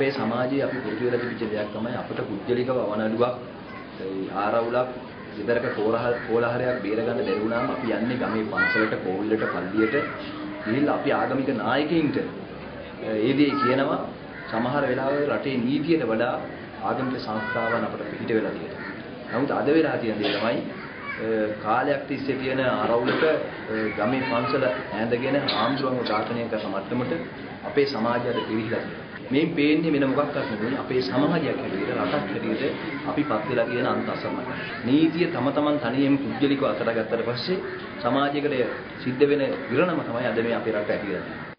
අපේ සමාජයේ අපි පුරුදු වෙලා තිබිච්ච දෙයක් තමයි අපට කුජලිකව අවනඩුවක් ආරවුලක් විතරක කෝලහලයක් බේර ගන්න බැරි වුණාම අපි යන්නේ ගමේ පන්සලට කෝවිලට පල්ලියට ගිහිල්ලා අපි ආගමික නායකයින්ට ඒ දේ කියනවා. සමහර වෙලාවට රටේ නීතියට වඩා ආගමික සංස්ථාවන් අපට පිටිට වෙලා තියෙනවා. නමුත් අද වෙලා තියෙන දේ තමයි කාලයක් තිස්සේ තියෙන ආරවුලක ගමේ පන්සල ඇඳගෙන ආම්දුරංග ඝාතනය කරන මට්ටමට අපේ සමාජය අද පිරිහිලා තියෙනවා. මේ පේන්නේ වෙන මොකක්වත් නෙවෙයි අපේ සමාජයක් හැටියට රටක් හැටියට අපි පත් වෙලා කියන අන්තසමත. නීතිය තම තමන් තනියෙන් පුද්ගලිකව අතට ගත්තට පස්සේ සමාජයකට සිද්ධ වෙන විරණම තමයි අද මේ අපේ රට ඇතිවෙලා තියෙන්නේ.